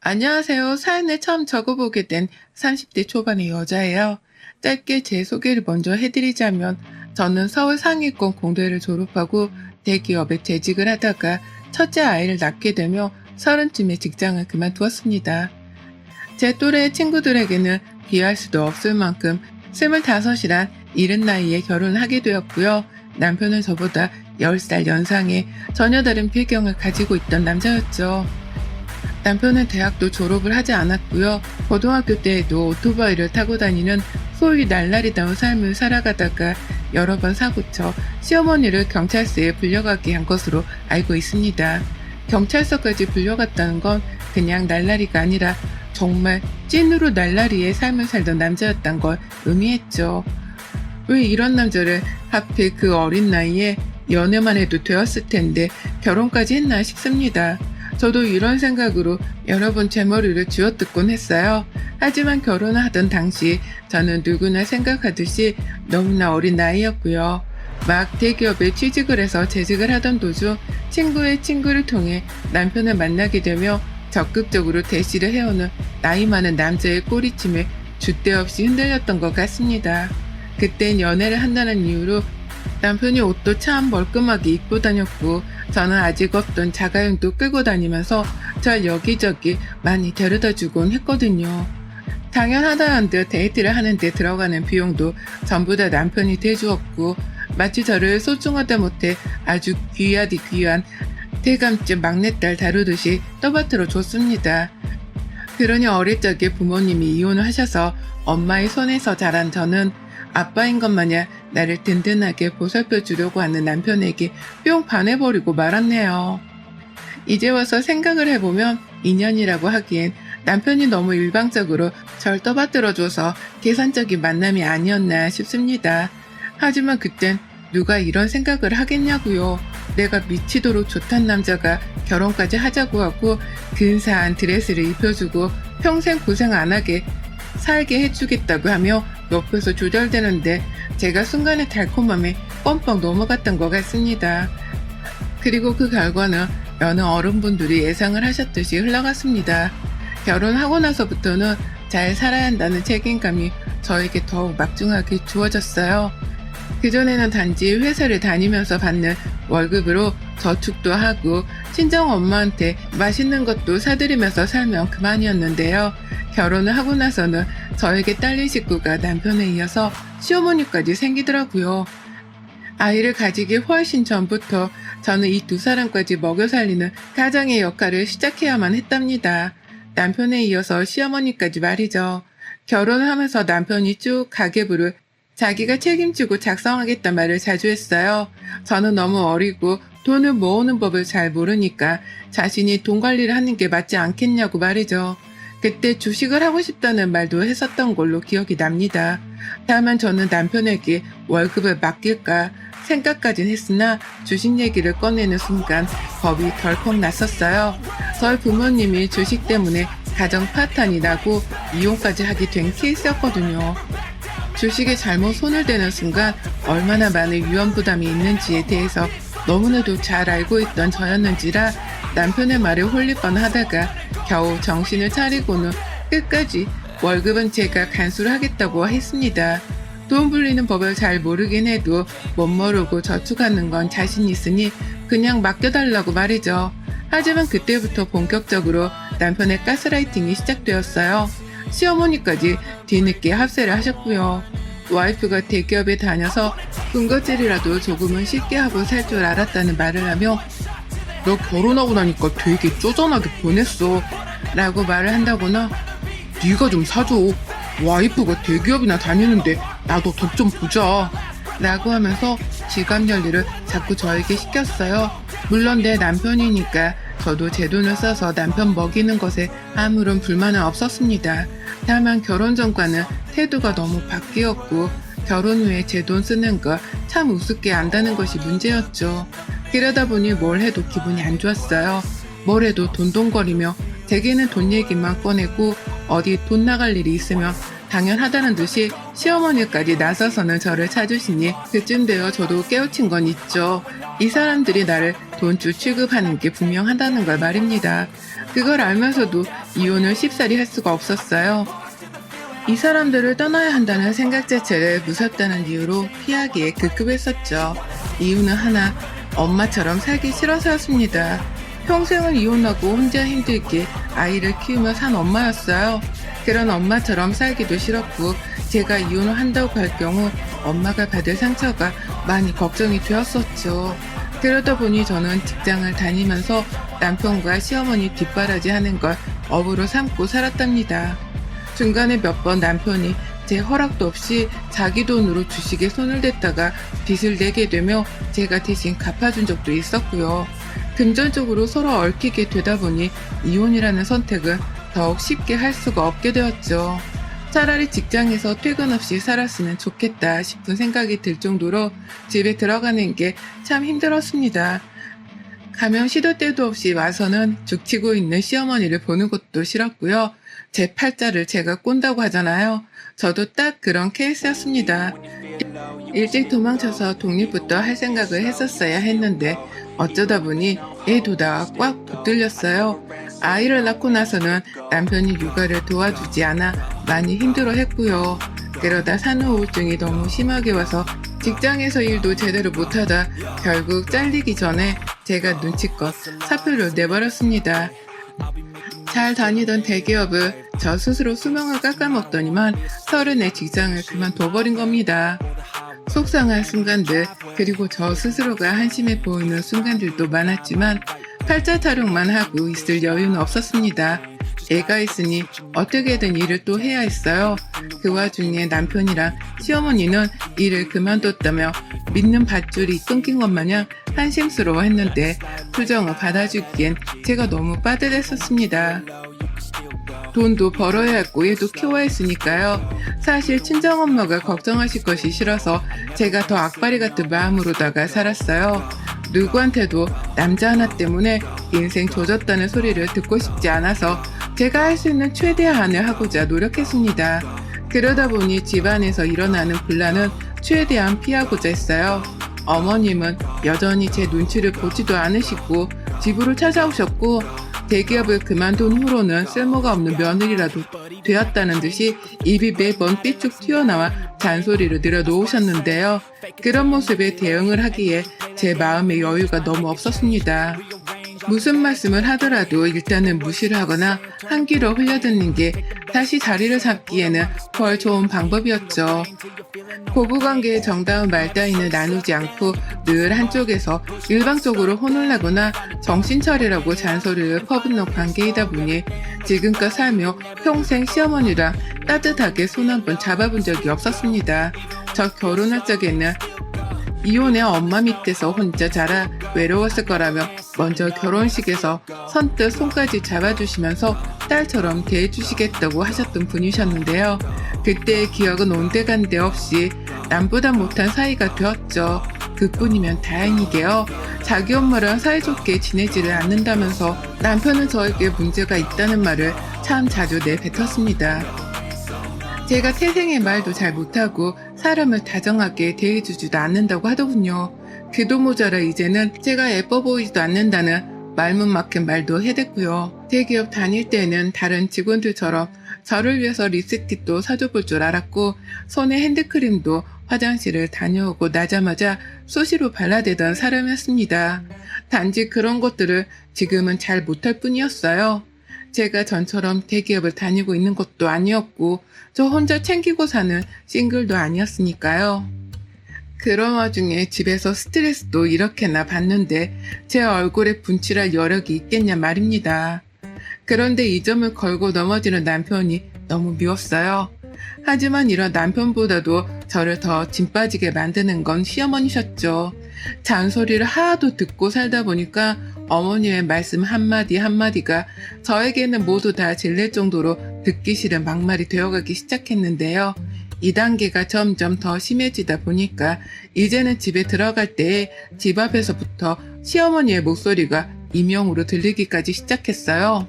안녕하세요. 사연을 처음 적어보게 된 30대 초반의 여자예요. 짧게 제 소개를 먼저 해드리자면, 저는 서울 상위권 공대를 졸업하고 대기업에 재직을 하다가 첫째 아이를 낳게 되며 30쯤에 직장을 그만두었습니다. 제 또래 친구들에게는 비할 수도 없을 만큼 25이란 이른 나이에 결혼을 하게 되었고요. 남편은 저보다 10살 연상의 전혀 다른 배경을 가지고 있던 남자였죠. 남편은 대학도 졸업을 하지 않았고요. 고등학교 때에도 오토바이를 타고 다니는 소위 날라리다운 삶을 살아가다가 여러 번 사고쳐 시어머니를 경찰서에 불려가게 한 것으로 알고 있습니다. 경찰서까지 불려갔다는 건 그냥 날라리가 아니라 정말 찐으로 날라리의 삶을 살던 남자였단 걸 의미했죠. 왜 이런 남자를 하필 그 어린 나이에 연애만 해도 되었을 텐데 결혼까지 했나 싶습니다. 저도 이런 생각으로 여러 번 제 머리를 쥐어뜯곤 했어요. 하지만 결혼을 하던 당시 저는 누구나 생각하듯이 너무나 어린 나이였고요. 막 대기업에 취직을 해서 재직을 하던 도중 친구의 친구를 통해 남편을 만나게 되며 적극적으로 대시를 해오는 나이 많은 남자의 꼬리침에 줏대 없이 흔들렸던 것 같습니다. 그땐 연애를 한다는 이유로 남편이 옷도 참 멀끔하게 입고 다녔고 저는 아직 없던 자가용도 끌고 다니면서 절 여기저기 많이 데려다 주곤 했거든요. 당연하다는 듯 데이트를 하는데 들어가는 비용도 전부 다 남편이 대주었고 마치 저를 소중하다 못해 아주 귀하디 귀한 대감집 막내딸 다루듯이 떠받들어 줬습니다. 그러니 어릴 적에 부모님이 이혼을 하셔서 엄마의 손에서 자란 저는 아빠인 것 마냥 나를 든든하게 보살펴 주려고 하는 남편에게 뿅 반해버리고 말았네요. 이제 와서 생각을 해보면 인연이라고 하기엔 남편이 너무 일방적으로 절 떠받들어줘서 계산적인 만남이 아니었나 싶습니다. 하지만 그땐 누가 이런 생각을 하겠냐고요. 내가 미치도록 좋단 남자가 결혼까지 하자고 하고 근사한 드레스를 입혀주고 평생 고생 안 하게 살게 해주겠다고 하며 옆에서 조절되는데 제가 순간의 달콤함에 뻔뻔 넘어갔던 것 같습니다. 그리고 그 결과는 여느 어른분들이 예상을 하셨듯이 흘러갔습니다. 결혼하고 나서부터는 잘 살아야 한다는 책임감이 저에게 더욱 막중하게 주어졌어요. 그전에는 단지 회사를 다니면서 받는 월급으로 저축도 하고 친정엄마한테 맛있는 것도 사드리면서 살면 그만이었는데요. 결혼을 하고 나서는 저에게 딸린 식구가 남편에 이어서 시어머니까지 생기더라고요. 아이를 가지기 훨씬 전부터 저는 이 두 사람까지 먹여 살리는 가장의 역할을 시작해야만 했답니다. 남편에 이어서 시어머니까지 말이죠. 결혼을 하면서 남편이 쭉 가계부를 자기가 책임지고 작성하겠다는 말을 자주 했어요. 저는 너무 어리고 돈을 모으는 법을 잘 모르니까 자신이 돈 관리를 하는 게 맞지 않겠냐고 말이죠. 그때 주식을 하고 싶다는 말도 했었던 걸로 기억이 납니다. 다만 저는 남편에게 월급을 맡길까 생각까진 했으나 주식 얘기를 꺼내는 순간 겁이 덜컥 났었어요. 저희 부모님이 주식 때문에 가정 파탄이 나고 이혼까지 하게 된 케이스였거든요. 주식에 잘못 손을 대는 순간 얼마나 많은 위험 부담이 있는지에 대해서 너무나도 잘 알고 있던 저였는지라 남편의 말에 홀릴 뻔하다가 겨우 정신을 차리고는 끝까지 월급은 제가 간수를 하겠다고 했습니다. 돈 불리는 법을 잘 모르긴 해도 못 모르고 저축하는 건 자신 있으니 그냥 맡겨달라고 말이죠. 하지만 그때부터 본격적으로 남편의 가스라이팅이 시작되었어요. 시어머니까지 뒤늦게 합세를 하셨고요. 와이프가 대기업에 다녀서 군것질이라도 조금은 쉽게 하고 살 줄 알았다는 말을 하며 너 결혼하고 나니까 되게 쪼잔하게 보냈어 라고 말을 한다거나 네가 좀 사줘. 와이프가 대기업이나 다니는데 나도 덕 좀 보자 라고 하면서 지갑 열일을 자꾸 저에게 시켰어요. 물론 내 남편이니까 저도 제 돈을 써서 남편 먹이는 것에 아무런 불만은 없었습니다. 다만 결혼 전과는 태도가 너무 바뀌었고 결혼 후에 제 돈 쓰는 거 참 우습게 안다는 것이 문제였죠. 그러다 보니 뭘 해도 기분이 안 좋았어요. 뭘 해도 돈돈거리며 대개는 돈 얘기만 꺼내고 어디 돈 나갈 일이 있으면 당연하다는 듯이 시어머니까지 나서서는 저를 찾으시니 그쯤 되어 저도 깨우친 건 있죠. 이 사람들이 나를 돈줄 취급하는 게 분명하다는 걸 말입니다. 그걸 알면서도 이혼을 쉽사리 할 수가 없었어요. 이 사람들을 떠나야 한다는 생각 자체를 무섭다는 이유로 피하기에 급급했었죠. 이유는 하나, 엄마처럼 살기 싫어서였습니다. 평생을 이혼하고 혼자 힘들게 아이를 키우며 산 엄마였어요. 그런 엄마처럼 살기도 싫었고 제가 이혼을 한다고 할 경우 엄마가 받을 상처가 많이 걱정이 되었었죠. 그러다 보니 저는 직장을 다니면서 남편과 시어머니 뒷바라지 하는 걸 업으로 삼고 살았답니다. 중간에 몇 번 남편이 제 허락도 없이 자기 돈으로 주식에 손을 댔다가 빚을 내게 되며 제가 대신 갚아준 적도 있었고요. 금전적으로 서로 얽히게 되다 보니 이혼이라는 선택을 더욱 쉽게 할 수가 없게 되었죠. 차라리 직장에서 퇴근 없이 살았으면 좋겠다 싶은 생각이 들 정도로 집에 들어가는 게 참 힘들었습니다. 가면 시도 때도 없이 와서는 죽치고 있는 시어머니를 보는 것도 싫었고요. 제 팔자를 제가 꼰다고 하잖아요. 저도 딱 그런 케이스였습니다. 일찍 도망쳐서 독립부터 할 생각을 했었어야 했는데 어쩌다 보니 애도다가 꽉 붙들렸어요. 아이를 낳고 나서는 남편이 육아를 도와주지 않아 많이 힘들어했고요. 그러다 산후 우울증이 너무 심하게 와서 직장에서 일도 제대로 못하다 결국 잘리기 전에 제가 눈치껏 사표를 내버렸습니다. 잘 다니던 대기업을 저 스스로 수명을 깎아먹더니만 30에 직장을 그만둬버린 겁니다. 속상한 순간들, 그리고 저 스스로가 한심해 보이는 순간들도 많았지만 팔자 타령만 하고 있을 여유는 없었습니다. 애가 있으니 어떻게든 일을 또 해야 했어요. 그 와중에 남편이랑 시어머니는 일을 그만뒀다며 믿는 밧줄이 끊긴 것 마냥 한심스러워했는데 표정을 받아주기엔 제가 너무 빠듯했었습니다. 돈도 벌어야 했고 얘도 키워야 했으니까요. 사실 친정엄마가 걱정하실 것이 싫어서 제가 더 악바리 같은 마음으로다가 살았어요. 누구한테도 남자 하나 때문에 인생 조졌다는 소리를 듣고 싶지 않아서 제가 할 수 있는 최대한을 하고자 노력했습니다. 그러다 보니 집안에서 일어나는 분란은 최대한 피하고자 했어요. 어머님은 여전히 제 눈치를 보지도 않으시고 집으로 찾아오셨고 대기업을 그만둔 후로는 쓸모가 없는 며느리라도 되었다는 듯이 입이 매번 삐쭉 튀어나와 잔소리를 늘어놓으셨는데요. 그런 모습에 대응을 하기에 제 마음의 여유가 너무 없었습니다. 무슨 말씀을 하더라도 일단은 무시를 하거나 한 귀로 흘려듣는 게 다시 자리를 잡기에는 덜 좋은 방법이었죠. 고부관계의 정다운 말 따위는 나누지 않고 늘 한쪽에서 일방적으로 혼을 내거나 정신차리라고 잔소리를 퍼붓는 관계이다 보니 지금껏 살며 평생 시어머니랑 따뜻하게 손 한 번 잡아본 적이 없었습니다. 저 결혼할 적에는 이혼해 엄마 밑에서 혼자 자라 외로웠을 거라며 먼저 결혼식에서 선뜻 손까지 잡아주시면서 딸처럼 대해주시겠다고 하셨던 분이셨는데요. 그때의 기억은 온데간데 없이 남보다 못한 사이가 되었죠. 그뿐이면 다행이게요. 자기 엄마랑 사이좋게 지내지를 않는다면서 남편은 저에게 문제가 있다는 말을 참 자주 내뱉었습니다. 제가 태생의 말도 잘 못하고 사람을 다정하게 대해주지도 않는다고 하더군요. 그도 모자라 이제는 제가 예뻐 보이지도 않는다는 말문 막힌 말도 해댔고요. 대기업 다닐 때는 다른 직원들처럼 저를 위해서 립스틱도 사줘볼 줄 알았고 손에 핸드크림도 화장실을 다녀오고 나자마자 수시로 발라대던 사람이었습니다. 단지 그런 것들을 지금은 잘 못할 뿐이었어요. 제가 전처럼 대기업을 다니고 있는 것도 아니었고 저 혼자 챙기고 사는 싱글도 아니었으니까요. 그런 와중에 집에서 스트레스도 이렇게나 받는데 제 얼굴에 분칠할 여력이 있겠냐 말입니다. 그런데 이 점을 걸고 넘어지는 남편이 너무 미웠어요. 하지만 이런 남편보다도 저를 더 짐 빠지게 만드는 건 시어머니셨죠. 잔소리를 하도 듣고 살다 보니까 어머니의 말씀 한마디 한마디가 저에게는 모두 다 질릴 정도로 듣기 싫은 막말이 되어가기 시작했는데요. 이 단계가 점점 더 심해지다 보니까 이제는 집에 들어갈 때 집 앞에서부터 시어머니의 목소리가 이명으로 들리기까지 시작했어요.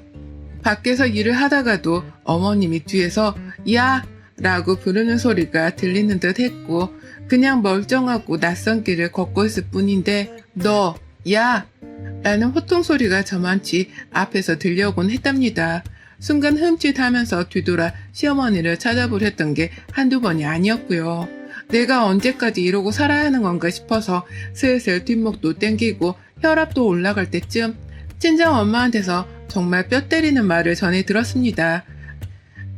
밖에서 일을 하다가도 어머님이 뒤에서 야! 라고 부르는 소리가 들리는 듯 했고 그냥 멀쩡하고 낯선 길을 걷고 있을 뿐인데 너! 야! 라는 호통 소리가 저만치 앞에서 들려오곤 했답니다. 순간 흠칫하면서 뒤돌아 시어머니를 찾아보렸던 게 한두 번이 아니었고요. 내가 언제까지 이러고 살아야 하는 건가 싶어서 슬슬 뒷목도 땡기고 혈압도 올라갈 때쯤 친정엄마한테서 정말 뼈 때리는 말을 전해 들었습니다.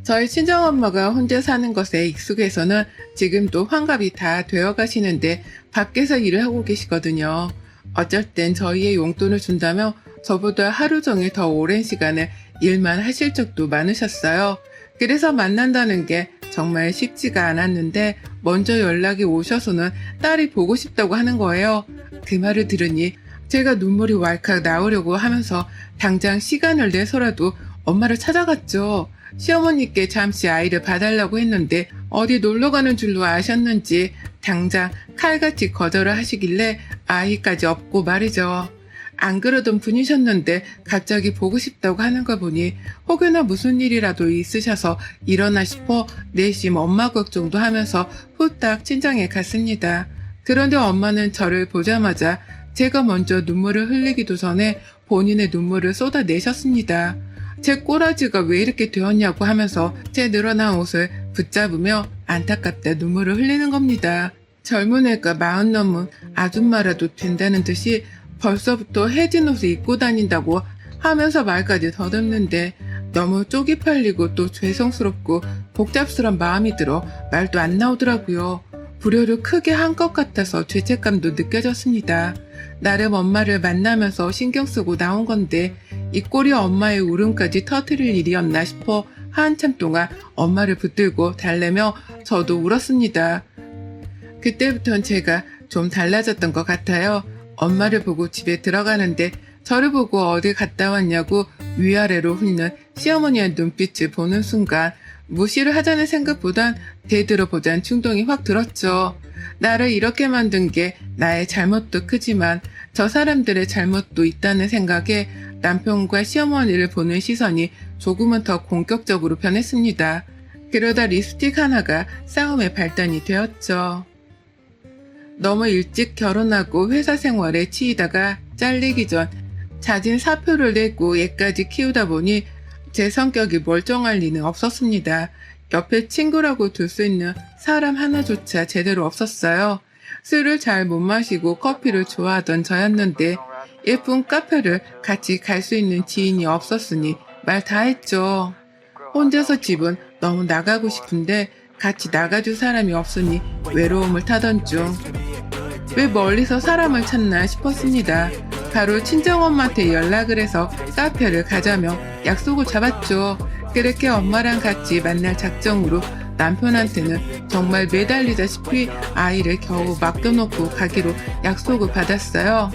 저희 친정엄마가 혼자 사는 것에 익숙해서는 지금도 환갑이 다 되어 가시는데 밖에서 일을 하고 계시거든요. 어쩔 땐 저희의 용돈을 준다며 저보다 하루 종일 더 오랜 시간을 일만 하실 적도 많으셨어요. 그래서 만난다는 게 정말 쉽지가 않았는데 먼저 연락이 오셔서는 딸이 보고 싶다고 하는 거예요. 그 말을 들으니 제가 눈물이 왈칵 나오려고 하면서 당장 시간을 내서라도 엄마를 찾아갔죠. 시어머니께 잠시 아이를 봐달라고 했는데 어디 놀러가는 줄로 아셨는지 당장 칼같이 거절을 하시길래 아이까지 업고 말이죠. 안 그러던 분이셨는데 갑자기 보고 싶다고 하는 거 보니 혹여나 무슨 일이라도 있으셔서 일어나 싶어 내심 엄마 걱정도 하면서 후딱 친정에 갔습니다. 그런데 엄마는 저를 보자마자 제가 먼저 눈물을 흘리기도 전에 본인의 눈물을 쏟아내셨습니다. 제 꼬라지가 왜 이렇게 되었냐고 하면서 제 늘어난 옷을 붙잡으며 안타깝다 눈물을 흘리는 겁니다. 젊은 애가 40 넘은 아줌마라도 된다는 듯이 벌써부터 해진 옷을 입고 다닌다고 하면서 말까지 더듬는데 너무 쪽이 팔리고 또 죄송스럽고 복잡스런 마음이 들어 말도 안 나오더라고요. 불효를 크게 한 것 같아서 죄책감도 느껴졌습니다. 나름 엄마를 만나면서 신경 쓰고 나온 건데 이 꼴이 엄마의 울음까지 터뜨릴 일이었나 싶어 한참 동안 엄마를 붙들고 달래며 저도 울었습니다. 그때부턴 제가 좀 달라졌던 것 같아요. 엄마를 보고 집에 들어가는데 저를 보고 어디 갔다 왔냐고 위아래로 훑는 시어머니의 눈빛을 보는 순간 무시를 하자는 생각보단 되들어보자는 충동이 확 들었죠. 나를 이렇게 만든 게 나의 잘못도 크지만 저 사람들의 잘못도 있다는 생각에 남편과 시어머니를 보는 시선이 조금은 더 공격적으로 변했습니다. 그러다 립스틱 하나가 싸움의 발단이 되었죠. 너무 일찍 결혼하고 회사 생활에 치이다가 잘리기 전 자진 사표를 내고 애까지 키우다 보니 제 성격이 멀쩡할 리는 없었습니다. 옆에 친구라고 둘 수 있는 사람 하나조차 제대로 없었어요. 술을 잘 못 마시고 커피를 좋아하던 저였는데 예쁜 카페를 같이 갈 수 있는 지인이 없었으니 말 다 했죠. 혼자서 집은 너무 나가고 싶은데 같이 나가줄 사람이 없으니 외로움을 타던 중 왜 멀리서 사람을 찾나 싶었습니다. 바로 친정엄마한테 연락을 해서 카페를 가자며 약속을 잡았죠. 그렇게 엄마랑 같이 만날 작정으로 남편한테는 정말 매달리다시피 아이를 겨우 맡겨놓고 가기로 약속을 받았어요.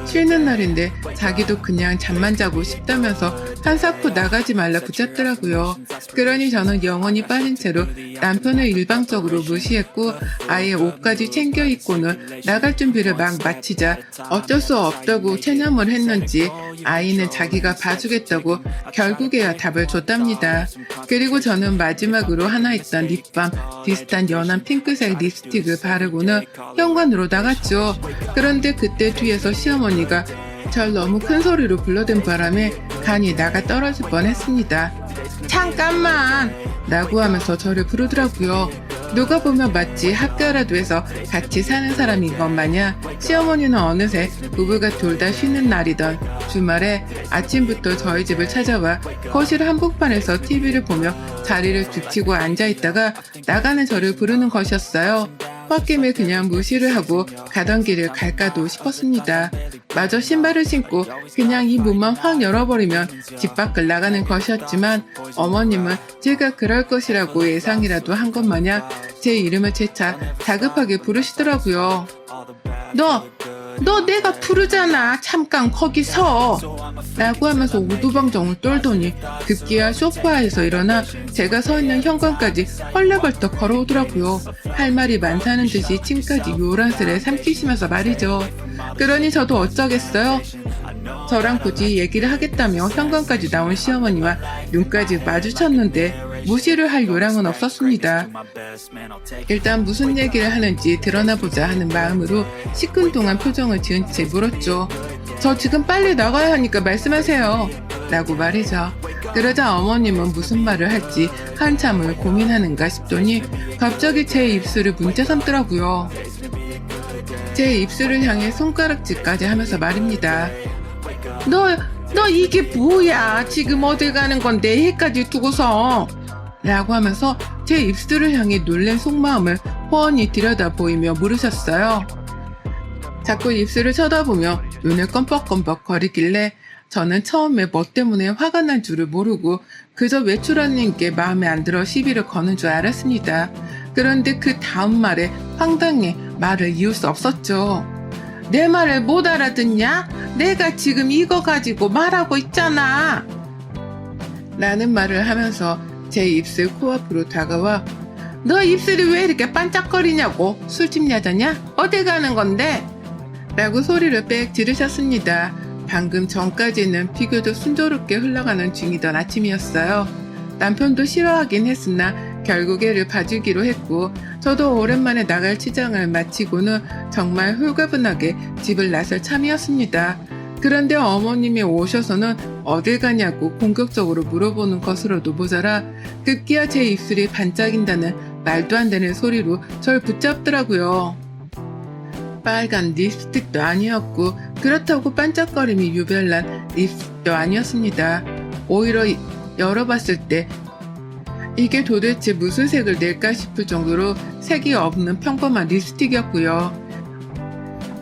쉬는 날인데 자기도 그냥 잠만 자고 싶다면서 한사코 나가지 말라 붙잡더라고요. 그러니 저는 영원히 빠진 채로 남편을 일방적으로 무시했고 아예 옷까지 챙겨 입고는 나갈 준비를 막 마치자 어쩔 수 없다고 체념을 했는지 아이는 자기가 봐주겠다고 결국에야 답을 줬답니다. 그리고 저는 마지막으로 하나 있던 립밤 비슷한 연한 핑크색 립스틱을 바르고는 현관으로 나갔죠. 그런데 그때 뒤에서 시어머니가 절 너무 큰 소리로 불러댄 바람에 간이 나가 떨어질 뻔했습니다. 잠깐만! 라고 하면서 저를 부르더라고요. 누가 보면 마치 합가라도 해서 같이 사는 사람인 것 마냥 시어머니는 어느새 부부가 둘 다 쉬는 날이던 주말에 아침부터 저희 집을 찾아와 거실 한복판에서 TV를 보며 자리를 굳히고 앉아있다가 나가는 저를 부르는 것이었어요. 홧김에 그냥 무시를 하고 가던 길을 갈까도 싶었습니다. 마저 신발을 신고 그냥 이 문만 확 열어버리면 집 밖을 나가는 것이었지만 어머님은 제가 그럴 것이라고 예상이라도 한 것 마냥 제 이름을 재차 다급하게 부르시더라고요. 너 내가 부르잖아. 잠깐 거기 서. 라고 하면서 오두방정을 떨더니 급기야 소파에서 일어나 제가 서 있는 현관까지 헐레벌떡 걸어오더라고요. 할 말이 많다는 듯이 침까지 요란스레 삼키시면서 말이죠. 그러니 저도 어쩌겠어요. 저랑 굳이 얘기를 하겠다며 현관까지 나온 시어머니와 눈까지 마주쳤는데 무시를 할 요량은 없었습니다. 일단 무슨 얘기를 하는지 드러나보자 하는 마음으로 시큰둥한 표정을 지은 채 물었죠. 저 지금 빨리 나가야 하니까 말씀하세요 라고 말해서 그러자 어머님은 무슨 말을 할지 한참을 고민하는가 싶더니 갑자기 제 입술을 문자 삼더라고요. 제 입술을 향해 손가락질까지 하면서 말입니다. 너 이게 뭐야? 지금 어딜 가는 건데 해까지 두고서? 라고 하면서 제 입술을 향해 놀란 속마음을 훤히 들여다보이며 물으셨어요. 자꾸 입술을 쳐다보며 눈을 껌뻑껌뻑 거리길래 저는 처음에 뭐 때문에 화가 난 줄을 모르고 그저 외출하는 게 마음에 안 들어 시비를 거는 줄 알았습니다. 그런데 그 다음 말에 황당해 말을 이을 수 없었죠. 내 말을 못 알아듣냐? 내가 지금 이거 가지고 말하고 있잖아. 라는 말을 하면서 제 입술 코앞으로 다가와 너 입술이 왜 이렇게 반짝거리냐고? 술집 여자냐? 어디 가는 건데? 라고 소리를 빽 지르셨습니다. 방금 전까지는 비교적 순조롭게 흘러가는 중이던 아침이었어요. 남편도 싫어하긴 했으나 결국 애를 봐주기로 했고 저도 오랜만에 나갈 치장을 마치고는 정말 홀가분하게 집을 나설 참이었습니다. 그런데 어머님이 오셔서는 어딜 가냐고 공격적으로 물어보는 것으로도 모자라 급기야 제 입술이 반짝인다는 말도 안 되는 소리로 절 붙잡더라고요. 빨간 립스틱도 아니었고 그렇다고 반짝거림이 유별난 립스틱도 아니었습니다. 오히려 열어봤을 때 이게 도대체 무슨 색을 낼까 싶을 정도로 색이 없는 평범한 립스틱이었고요.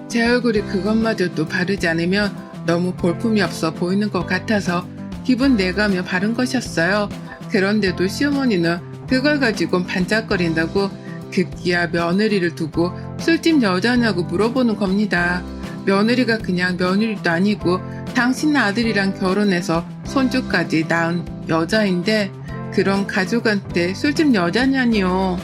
제 얼굴이 그것마저도 바르지 않으면 너무 볼품이 없어 보이는 것 같아서 기분 내가며 바른 것이었어요. 그런데도 시어머니는 그걸 가지고 반짝거린다고 급기야 며느리를 두고 술집 여자냐고 물어보는 겁니다. 며느리가 그냥 며느리도 아니고 당신 아들이랑 결혼해서 손주까지 낳은 여자인데 그런 가족한테 술집 여자냐니요.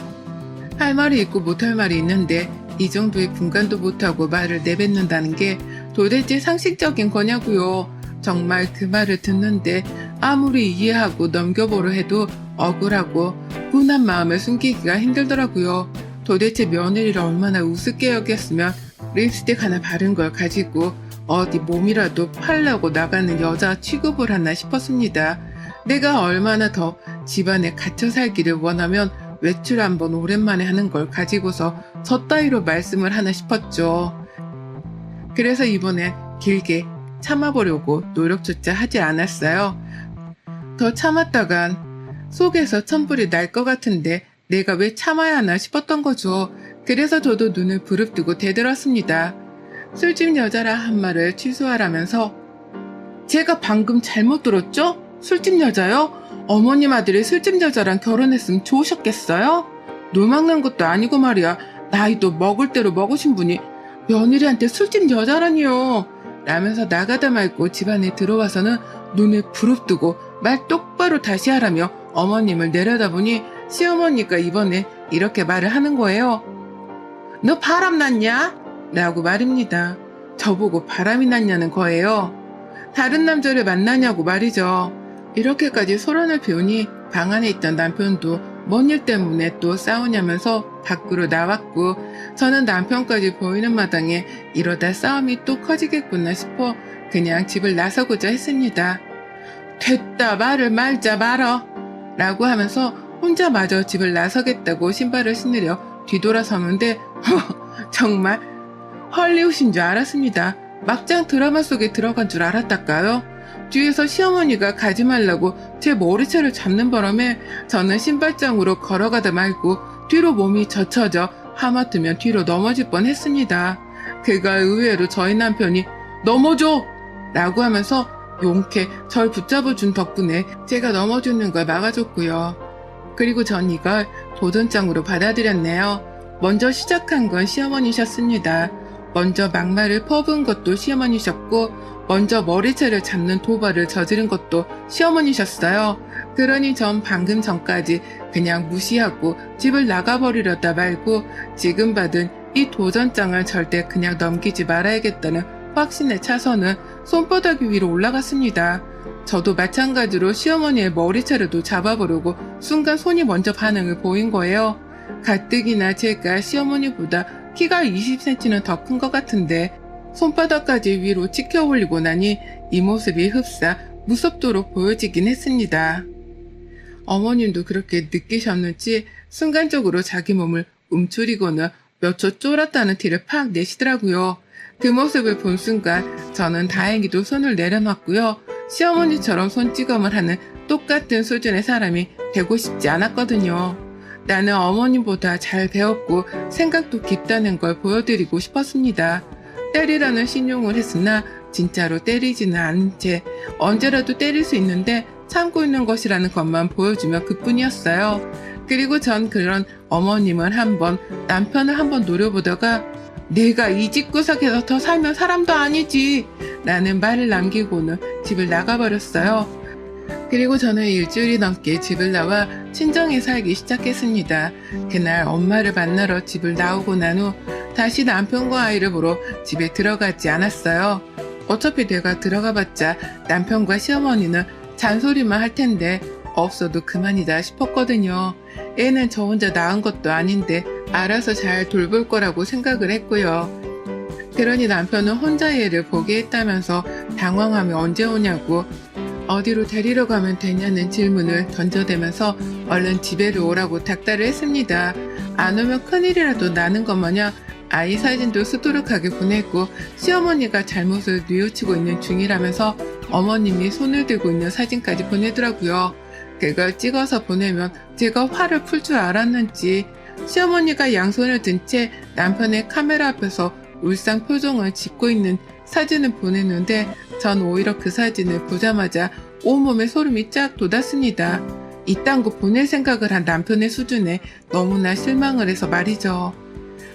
할 말이 있고 못할 말이 있는데 이 정도의 분간도 못하고 말을 내뱉는다는 게 도대체 상식적인 거냐고요. 정말 그 말을 듣는데 아무리 이해하고 넘겨보려 해도 억울하고 분한 마음을 숨기기가 힘들더라고요. 도대체 며느리를 얼마나 우습게 여겼으면 립스틱 하나 바른 걸 가지고 어디 몸이라도 팔려고 나가는 여자 취급을 하나 싶었습니다. 내가 얼마나 더 집안에 갇혀 살기를 원하면 외출 한번 오랜만에 하는 걸 가지고서 저 따위로 말씀을 하나 싶었죠. 그래서 이번엔 길게 참아보려고 노력조차 하지 않았어요. 더 참았다간 속에서 천불이 날 것 같은데 내가 왜 참아야 하나 싶었던 거죠. 그래서 저도 눈을 부릅뜨고 대들었습니다. 술집 여자라 한 말을 취소하라면서 제가 방금 잘못 들었죠? 술집 여자요? 어머님 아들이 술집 여자랑 결혼했으면 좋으셨겠어요? 노망난 것도 아니고 말이야. 나이도 먹을 대로 먹으신 분이 며느리한테 술집 여자라니요. 라면서 나가다 말고 집안에 들어와서는 눈을 부릅뜨고 말 똑바로 다시 하라며 어머님을 내려다보니 시어머니가 이번에 이렇게 말을 하는 거예요. 너 바람 났냐? 라고 말입니다. 저보고 바람이 났냐는 거예요. 다른 남자를 만나냐고 말이죠. 이렇게까지 소란을 피우니 방 안에 있던 남편도 뭔 일 때문에 또 싸우냐면서 밖으로 나왔고 저는 남편까지 보이는 마당에 이러다 싸움이 또 커지겠구나 싶어 그냥 집을 나서고자 했습니다. 됐다 말을 말자 말어 라고 하면서 혼자 마저 집을 나서겠다고 신발을 신으려 뒤돌아서는데 정말 헐리우드인 줄 알았습니다. 막장 드라마 속에 들어간 줄 알았달까요? 뒤에서 시어머니가 가지 말라고 제 머리채를 잡는 바람에 저는 신발장으로 걸어가다 말고 뒤로 몸이 젖혀져 하마터면 뒤로 넘어질 뻔했습니다. 그걸 의외로 저희 남편이 넘어져! 라고 하면서 용케 절 붙잡아준 덕분에 제가 넘어지는 걸 막아줬고요. 그리고 전 이걸 도전장으로 받아들였네요. 먼저 시작한 건 시어머니셨습니다. 먼저 막말을 퍼부은 것도 시어머니셨고 먼저 머리채를 잡는 도발을 저지른 것도 시어머니셨어요. 그러니 전 방금 전까지 그냥 무시하고 집을 나가버리려다 말고 지금 받은 이 도전장을 절대 그냥 넘기지 말아야겠다는 확신에 차서는 손바닥 위로 올라갔습니다. 저도 마찬가지로 시어머니의 머리채라도 잡아보려고 순간 손이 먼저 반응을 보인 거예요. 가뜩이나 제가 시어머니보다 키가 20cm는 더 큰 것 같은데 손바닥까지 위로 치켜 올리고 나니 이 모습이 흡사 무섭도록 보여지긴 했습니다. 어머님도 그렇게 느끼셨는지 순간적으로 자기 몸을 움츠리고는 몇 초 쫄았다는 티를 팍 내시더라고요. 그 모습을 본 순간 저는 다행히도 손을 내려놨고요. 시어머니처럼 손찌검을 하는 똑같은 수준의 사람이 되고 싶지 않았거든요. 나는 어머님보다 잘 배웠고 생각도 깊다는 걸 보여드리고 싶었습니다. 때리라는 신용을 했으나 진짜로 때리지는 않은 채 언제라도 때릴 수 있는데 참고 있는 것이라는 것만 보여주면 그뿐이었어요. 그리고 전 그런 어머님을 남편을 한번 노려보다가 내가 이 집구석에서 더 살면 사람도 아니지 라는 말을 남기고는 집을 나가버렸어요. 그리고 저는 일주일이 넘게 집을 나와 친정에 살기 시작했습니다. 그날 엄마를 만나러 집을 나오고 난 후 다시 남편과 아이를 보러 집에 들어가지 않았어요. 어차피 내가 들어가봤자 남편과 시어머니는 잔소리만 할 텐데 없어도 그만이다 싶었거든요. 애는 저 혼자 낳은 것도 아닌데 알아서 잘 돌볼 거라고 생각을 했고요. 그러니 남편은 혼자 애를 보게 했다면서 당황함이 언제 오냐고 어디로 데리러 가면 되냐는 질문을 던져대면서 얼른 집에로 오라고 닥달을 했습니다. 안 오면 큰일이라도 나는 것 마냥 아이 사진도 수두룩하게 보냈고 시어머니가 잘못을 뉘우치고 있는 중이라면서 어머님이 손을 들고 있는 사진까지 보내더라고요. 그걸 찍어서 보내면 제가 화를 풀 줄 알았는지 시어머니가 양손을 든 채 남편의 카메라 앞에서 울상 표정을 짓고 있는 사진을 보냈는데 전 오히려 그 사진을 보자마자 온몸에 소름이 쫙 돋았습니다. 이딴 거 보낼 생각을 한 남편의 수준에 너무나 실망을 해서 말이죠.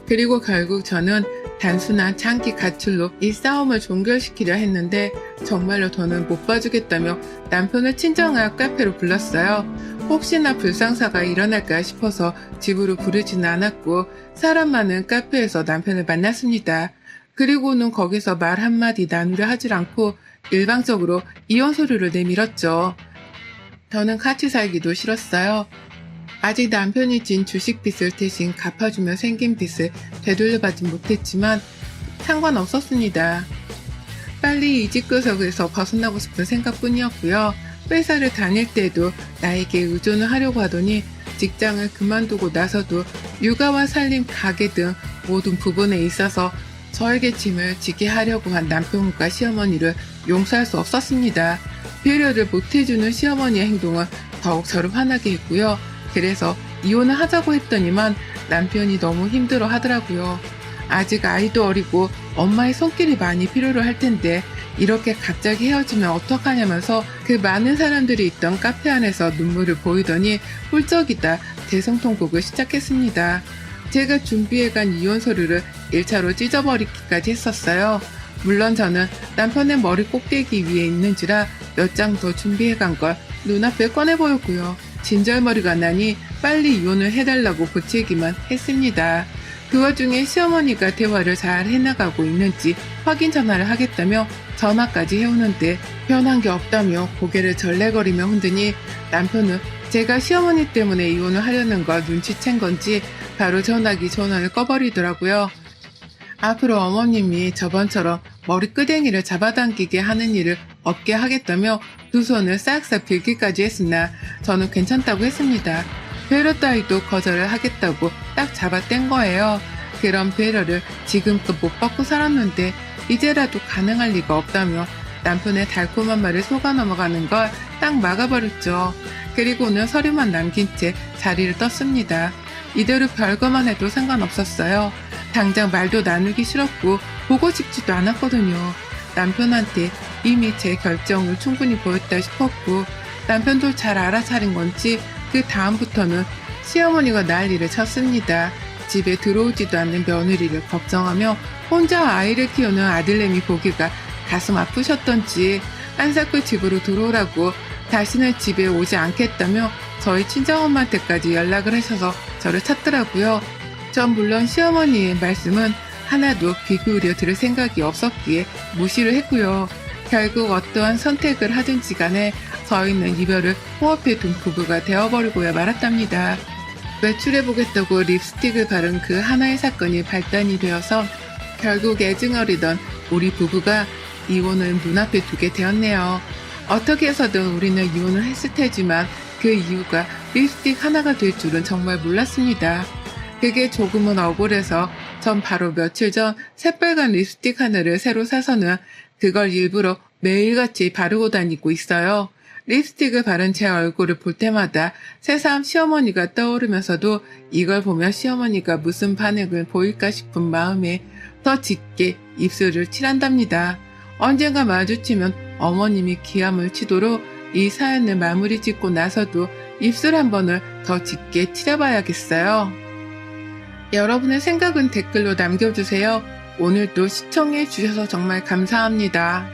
그리고 결국 저는 단순한 장기 가출로 이 싸움을 종결시키려 했는데 정말로 더는 못 봐주겠다며 남편을 친정앞 카페로 불렀어요. 혹시나 불상사가 일어날까 싶어서 집으로 부르지는 않았고 사람 많은 카페에서 남편을 만났습니다. 그리고는 거기서 말 한마디 나누려 하질 않고 일방적으로 이혼 서류를 내밀었죠. 저는 같이 살기도 싫었어요. 아직 남편이 진 주식빚을 대신 갚아주며 생긴 빚을 되돌려받지 못했지만 상관없었습니다. 빨리 이 집구석에서 벗어나고 싶은 생각뿐이었고요. 회사를 다닐 때도 나에게 의존을 하려고 하더니 직장을 그만두고 나서도 육아와 살림, 가게 등 모든 부분에 있어서 저에게 짐을 지게 하려고 한 남편과 시어머니를 용서할 수 없었습니다. 배려를 못해주는 시어머니의 행동은 더욱 저를 화나게 했고요. 그래서 이혼을 하자고 했더니만 남편이 너무 힘들어 하더라고요. 아직 아이도 어리고 엄마의 손길이 많이 필요로 할 텐데 이렇게 갑자기 헤어지면 어떡하냐면서 그 많은 사람들이 있던 카페 안에서 눈물을 보이더니 훌쩍이다 대성통곡을 시작했습니다. 제가 준비해간 이혼 서류를 1차로 찢어버리기까지 했었어요. 물론 저는 남편의 머리 꼭대기 위에 있는지라 몇 장 더 준비해간 걸 눈앞에 꺼내 보였고요. 진절머리가 나니 빨리 이혼을 해달라고 보채기만 했습니다. 그 와중에 시어머니가 대화를 잘 해나가고 있는지 확인 전화를 하겠다며 전화까지 해오는데 변한 게 없다며 고개를 절레거리며 흔드니 남편은 제가 시어머니 때문에 이혼을 하려는 걸 눈치챈 건지 바로 전화기 전화를 꺼버리더라고요. 앞으로 어머님이 저번처럼 머리끄댕이를 잡아당기게 하는 일을 없게 하겠다며 두 손을 싹싹 빌기까지 했으나 저는 괜찮다고 했습니다. 배려 따위도 거절을 하겠다고 딱 잡아뗀 거예요. 그런 배려를 지금껏 못 받고 살았는데 이제라도 가능할 리가 없다며 남편의 달콤한 말을 속아 넘어가는 걸 딱 막아버렸죠. 그리고는 서류만 남긴 채 자리를 떴습니다. 이대로 별거만 해도 상관없었어요. 당장 말도 나누기 싫었고 보고 싶지도 않았거든요. 남편한테 이미 제 결정을 충분히 보였다 싶었고 남편도 잘 알아차린 건지 그 다음부터는 시어머니가 난리를 쳤습니다. 집에 들어오지도 않는 며느리를 걱정하며 혼자 아이를 키우는 아들내미 보기가 가슴 아프셨던지 한사코 집으로 들어오라고 다시는 집에 오지 않겠다며 저희 친정엄마한테까지 연락을 하셔서 저를 찾더라고요. 전 물론 시어머니의 말씀은 하나도 귀 기울여 들을 생각이 없었기에 무시를 했고요. 결국 어떠한 선택을 하든지 간에 저희는 이별을 코앞에 둔 부부가 되어버리고야 말았답니다. 외출해보겠다고 립스틱을 바른 그 하나의 사건이 발단이 되어서 결국 애증어리던 우리 부부가 이혼을 눈앞에 두게 되었네요. 어떻게 해서든 우리는 이혼을 했을 테지만 그 이유가 립스틱 하나가 될 줄은 정말 몰랐습니다. 그게 조금은 억울해서 전 바로 며칠 전 새빨간 립스틱 하나를 새로 사서는 그걸 일부러 매일같이 바르고 다니고 있어요. 립스틱을 바른 제 얼굴을 볼 때마다 새삼 시어머니가 떠오르면서도 이걸 보면 시어머니가 무슨 반응을 보일까 싶은 마음에 더 짙게 입술을 칠한답니다. 언젠가 마주치면 어머님이 기함을 치도록 이 사연을 마무리 짓고 나서도 입술 한 번을 더 짙게 칠해봐야겠어요. 여러분의 생각은 댓글로 남겨주세요. 오늘도 시청해주셔서 정말 감사합니다.